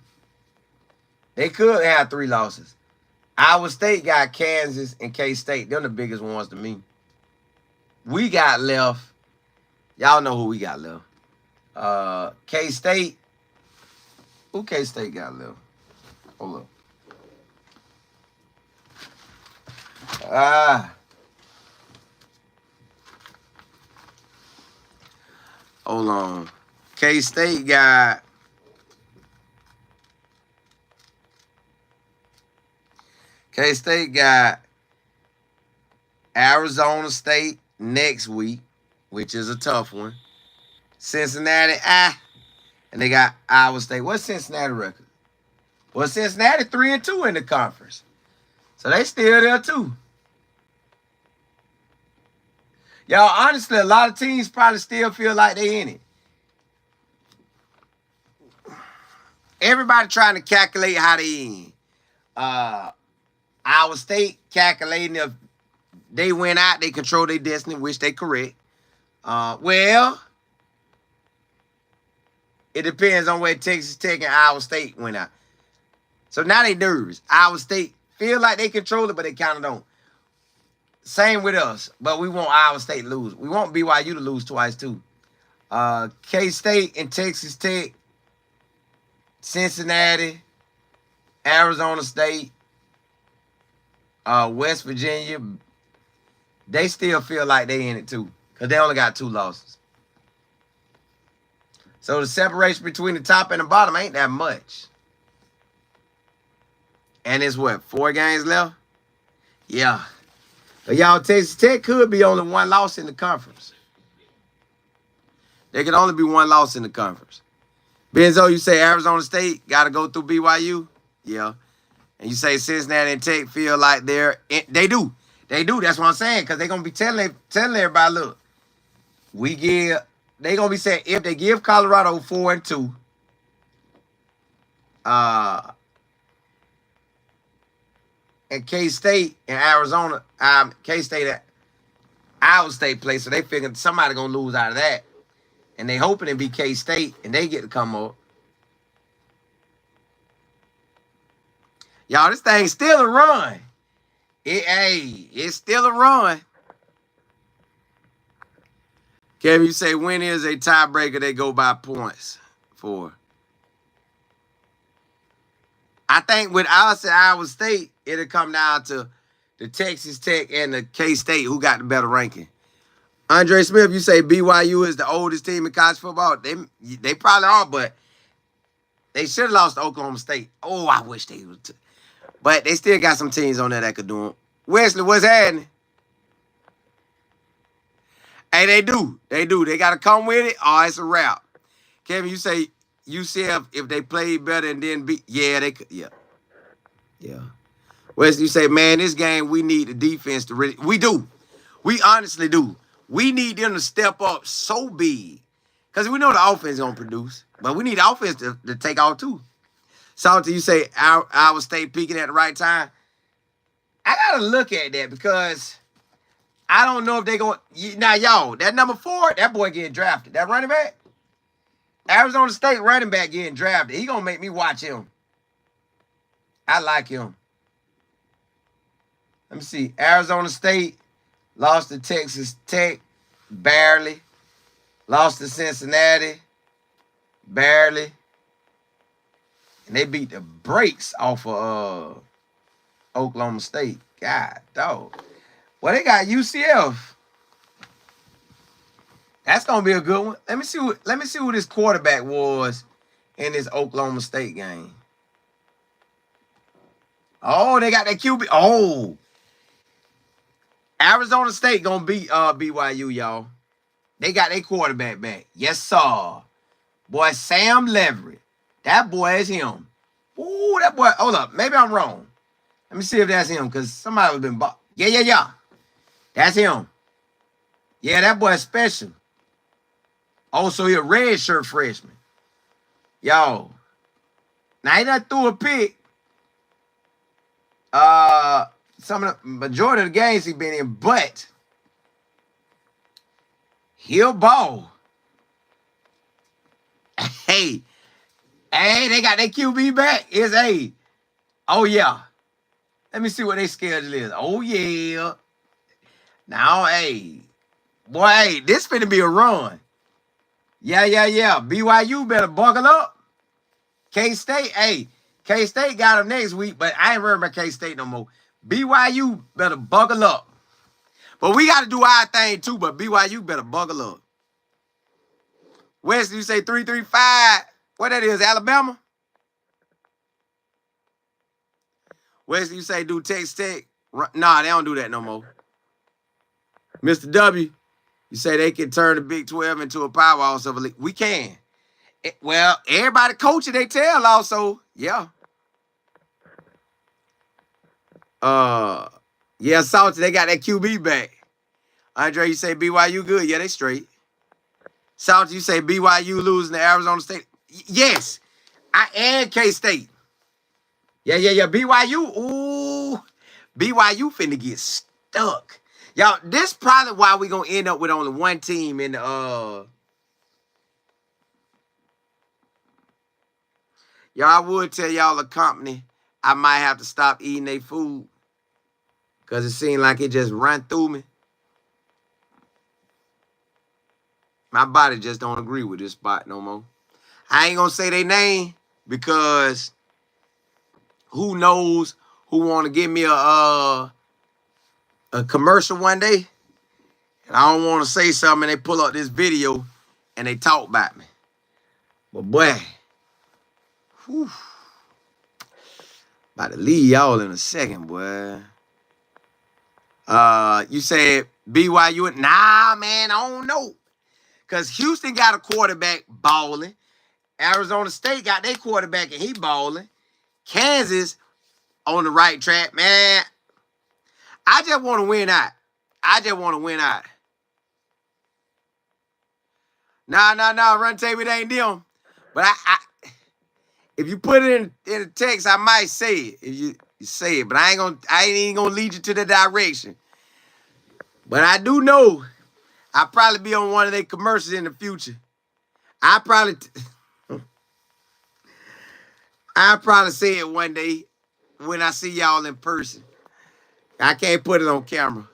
they could have 3 losses. Iowa State got Kansas and K-State. They're the biggest ones to me. We got left. Y'all know who we got left. K-State. Who K-State got left? Hold up. Hold on. K-State got Arizona State next week, which is a tough one. Cincinnati, and they got Iowa State. What's Cincinnati record? Well, Cincinnati 3-2 in the conference. So they still there too. Y'all, honestly, a lot of teams probably still feel like they in it. Everybody trying to calculate how they in. Iowa State calculating if they went out, they control their destiny, which they correct. Well, it depends on where Texas Tech and Iowa State went out. So now they nervous. Iowa State feel like they control it, but they kind of don't. Same with us, but we want Iowa State to lose. We want BYU to lose twice too. K-State and Texas Tech, Cincinnati, Arizona State, West Virginia, they still feel like they in it too because they only got 2 losses. So the separation between the top and the bottom ain't that much. And it's what, 4 games left? Yeah. But y'all, Texas Tech could be only 1 loss in the conference. There could only be 1 loss in the conference. Benzo, you say Arizona State got to go through BYU? Yeah. And you say Cincinnati and Tech feel like they do. They do. That's what I'm saying. Because they're going to be telling everybody, look, they're going to be saying, if they give Colorado 4-2, and K-State and Arizona, K-State at Iowa State play, so they figuring somebody going to lose out of that. And they hoping it be K-State, and they get to come up. Y'all, this thing's still a run. It's still a run. Kevin, you say when is a tiebreaker they go by points for? I think with us at Iowa State, it'll come down to the Texas Tech and the K-State who got the better ranking. Andre Smith, you say BYU is the oldest team in college football. They probably are, but they should have lost to Oklahoma State. Oh, I wish they would. But they still got some teams on there that could do them. Wesley, what's happening? Hey, they do. They do. They got to come with it, or it's a wrap. Kevin, you say UCF, if they played better and then beat, yeah, they could. Yeah. Yeah. Wesley, you say, man, this game, we need the defense to really. We do. We honestly do. We need them to step up so big. Because we know the offense is going to produce. But we need the offense to take off, too. Salty, you say Iowa State peaking at the right time. I got to look at that because I don't know if they're going to. Now, y'all, that number 4, that boy getting drafted. That running back, Arizona State running back getting drafted. He going to make me watch him. I like him. Let me see. Arizona State lost to Texas Tech, barely. Lost to Cincinnati, barely. And they beat the brakes off of Oklahoma State. God, dog. Well, they got UCF. That's gonna be a good one. Let me see who this quarterback was in this Oklahoma State game. Oh, they got that QB. Oh, Arizona State gonna beat BYU, y'all. They got their quarterback back. Yes, sir. Boy, Sam Leverett. That boy is him. Ooh, that boy. Hold up. Maybe I'm wrong. Let me see if that's him, because somebody was been bought. Yeah. That's him. Yeah, that boy is special. Also, he a red shirt freshman. Yo. Now, he done threw a pick. Some of the majority of the games he been in, but he'll ball. Hey, they got their QB back. It's a. Oh, yeah. Let me see what their schedule is. Oh, yeah. Now, boy, this finna be a run. Yeah. BYU better buckle up. K-State, K-State got them next week, but I ain't worried about K-State no more. BYU better buckle up. But we got to do our thing, too, but BYU better buckle up. Wesley, you say 335. What that is, Alabama? Wesley, you say do Texas Tech? Nah, they don't do that no more. Mr. W, you say they can turn the Big 12 into a powerhouse of a league. We can. Well, everybody coaching they tell also. Yeah. Yeah, Salty, they got that QB back. Andre, you say BYU good? Yeah, they straight. Salty, you say BYU losing to Arizona State? Yes. And K-State. Yeah. BYU, ooh. BYU finna get stuck. Y'all, this probably why we gonna end up with only one team in the Y'all, I would tell y'all a company I might have to stop eating their food because it seemed like it just ran through me. My body just don't agree with this spot no more. I ain't gonna say their name because who knows who want to give me a commercial one day, and I don't want to say something. And they pull up this video and they talk about me. But boy, whew, about to leave y'all in a second, boy. You said BYU? Nah, man, I don't know. Because Houston got a quarterback balling. Arizona State got their quarterback and he balling. Kansas on the right track, man. I just want to win out. Nah. Run tape, it ain't them. But if you put it in the text, I might say it. If you say it, but I ain't even gonna lead you to the direction. But I do know I'll probably be on one of their commercials in the future. I'll probably say it one day when I see y'all in person. I can't put it on camera.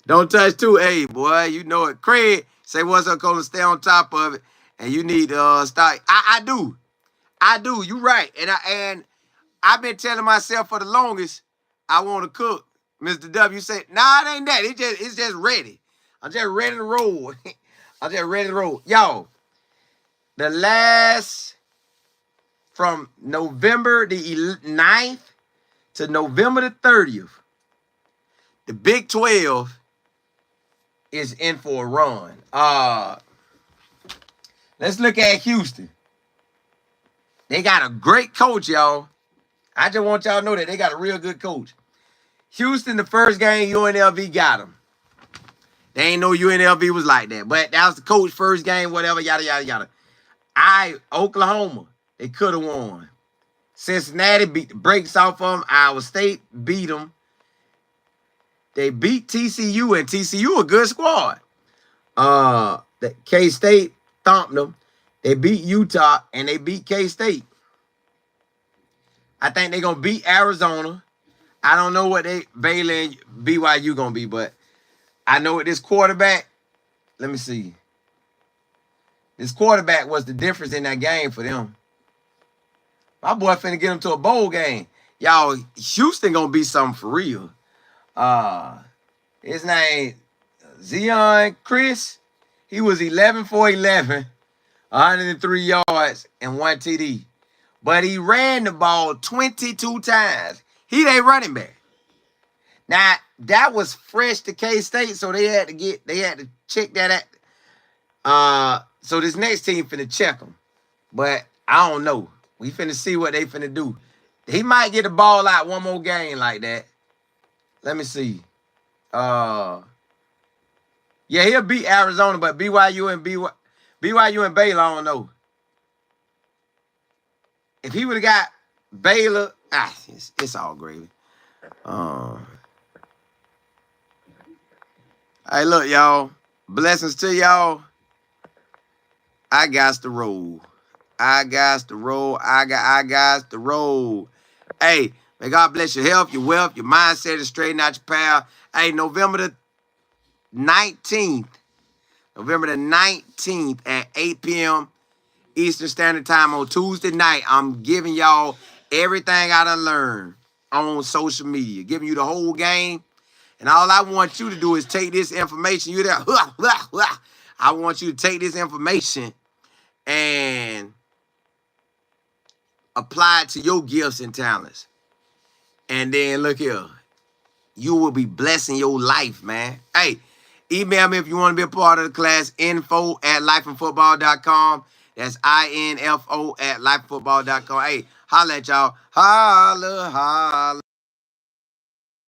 Don't touch too. Hey, boy, you know it. Craig, say what's up, Colin. Stay on top of it. And you need to start. I do. I do. You right. And I've been telling myself for the longest, I want to cook. Mr. W said, nah, it ain't that. It's just ready. I'm just ready to roll. I'm just ready to roll. Yo, the last from November the 9th to November the 30th, the Big 12 is in for a run. Let's look at Houston. They got a great coach, y'all. I just want y'all to know that they got a real good coach. Houston, the first game, UNLV got them. They ain't know UNLV was like that. But that was the coach first game, whatever, yada, yada, yada. Oklahoma, they could have won. Cincinnati beat the brakes off of them. Iowa State beat them. They beat TCU, and TCU a good squad. The K-State thumped them. They beat Utah, and they beat K-State. I think they're going to beat Arizona. I don't know what Baylor and BYU going to be, but I know what this quarterback, let me see. This quarterback was the difference in that game for them. My boy finna get him to a bowl game. Y'all, Houston going to be something for real. His name, Deion Chris. He was 11 for 11, 103 yards, and 1 TD. But he ran the ball 22 times. He ain't running back. Now, that was fresh to K-State, so they had to check that out. So this next team finna check them. But I don't know. We finna see what they finna do. He might get the ball out one more game like that. Let me see. Yeah, he'll beat Arizona, but BYU and Baylor, I don't know. If he would have got Baylor, it's all gravy. Hey, look, y'all. Blessings to y'all. I got to roll. I got to roll. I got to roll. Hey, may God bless your health, your wealth, your mindset, and straighten out your path. Hey, November the 19th at 8 p.m. Eastern Standard Time on Tuesday night, I'm giving y'all everything I done learned on social media, giving you the whole game. And all I want you to do is take this information. You there? I want you to take this information and apply it to your gifts and talents. And then look here. You will be blessing your life, man. Hey, email me if you want to be a part of the class. info@lifeandfootball.com. That's info@lifeandfootball.com. Hey, holla at y'all. Holla, holla.